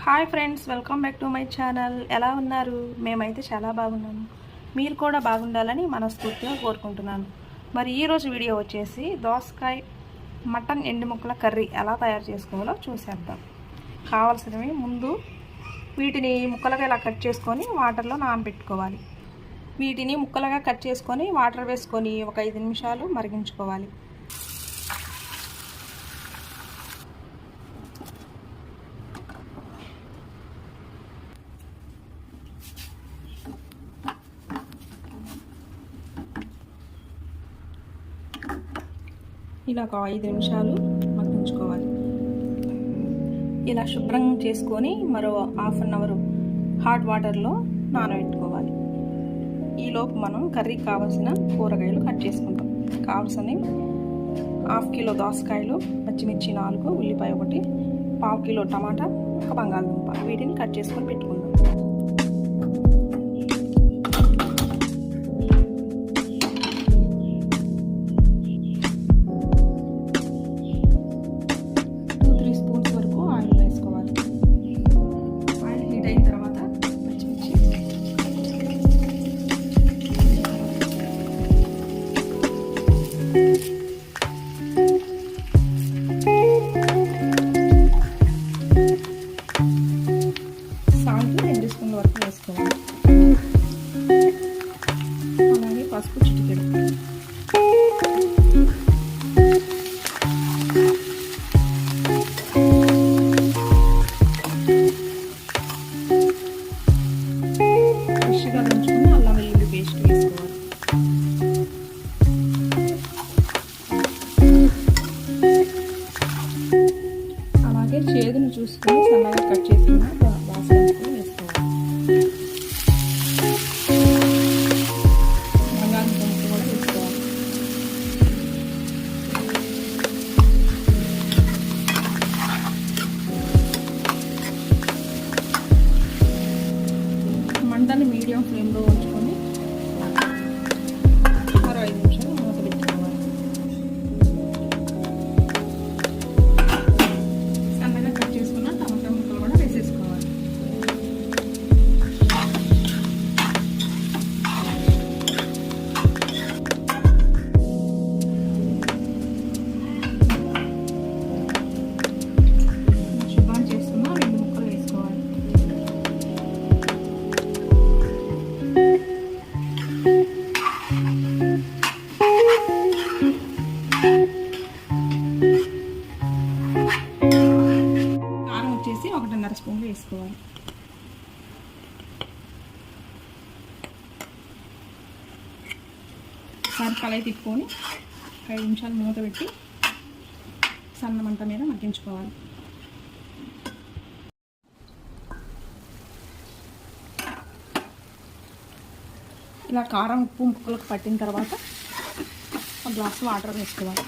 Hi friends, welcome back to my channel. ఎలా ఉన్నారు? మేమైతే చాలా బాగున్నాము. మీరు కూడా బాగుండాలని మనస్ఫూర్తిగా కోరుకుంటున్నాను. మరి ఈరోజు వీడియో వచ్చేసి దోసకాయ మటన్ ఎండు ముక్కల కర్రీ ఎలా తయారు చేసుకోవాలో చూసేద్దాం. కావాల్సినవి ముందు వీటిని ముక్కలుగా ఇలా కట్ చేసుకొని వాటర్లో నానబెట్టుకోవాలి. వీటిని ముక్కలుగా కట్ చేసుకొని వాటర్ వేసుకొని ఒక 5 నిమిషాలు మరిగించుకోవాలి. ఇలా ఒక 5 నిమిషాలు మగ్గించుకోవాలి. ఇలా శుభ్రం చేసుకొని మరో హాఫ్ అన్ అవర్ హాట్ వాటర్లో నానబెట్టుకోవాలి. ఈలోపు మనం కర్రీకి కావాల్సిన కూరగాయలు కట్ చేసుకుంటాం. కావాల్సినవి 1/2 కిలో దోసకాయలు, పచ్చిమిర్చి 4, ఉల్లిపాయ 1, 1/2 కిలో టమాటా, ఒక బంగాళదుంప. వీటిని కట్ చేసుకొని పెట్టుకుందాం. సాల్ట్ 2 స్పూన్ల వరకు వేసుకోవాలి. అలాగే పసుపు చిటికెడు. ఫ్రెష్గా దంచుకుని అల్లం వెల్లుల్లి పేస్ట్ వేసుకోవాలి. అలాగే చేదును చూసుకొని సన్నగా కట్ చేసుకున్న బాస్మతి వేసుకోవాలి. బంగాళదుంప కూడా వేసుకోవాలి. మంటని మీడియం ఫ్లేమ్లో ఉంచుకొని మరో 5 నిమిషాలు మూత పెట్టుకోవాలి. సన్నగా కట్ చేసుకున్న టమాటా ముక్కలు కూడా వేసేసుకోవాలి. శుభ్రం చేసుకున్న 2 ముక్కలు వేసుకోవాలి. కారం వచ్చేసి 1.5 స్పూన్లు వేసుకోవాలి. ఒకసారి కలయి తిప్పుకొని 5 నిమిషాలు మూత పెట్టి సన్న మంట మీద మగ్గించుకోవాలి. ఇలా కారం ఉప్పు ముక్కలకు పట్టిన తర్వాత ఒక గ్లాస్ వాటర్ వేసుకోవాలి.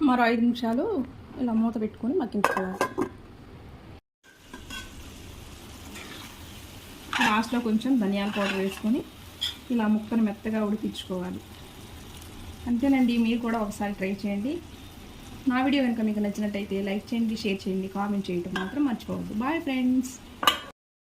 మరో 5 నిమిషాలు ఇలా మూత పెట్టుకొని మగ్గించుకోవాలి. లాస్ట్లో కొంచెం ధనియాల పౌడర్ వేసుకొని ఇలా ముక్కను మెత్తగా ఉడికించుకోవాలి. అంతేనండి, మీరు కూడా ఒకసారి ట్రై చేయండి. నా వీడియో కనుక మీకు నచ్చినట్టయితే లైక్ చేయండి, షేర్ చేయండి, కామెంట్ చేయడం మాత్రం మర్చిపోవద్దు. Bye friends.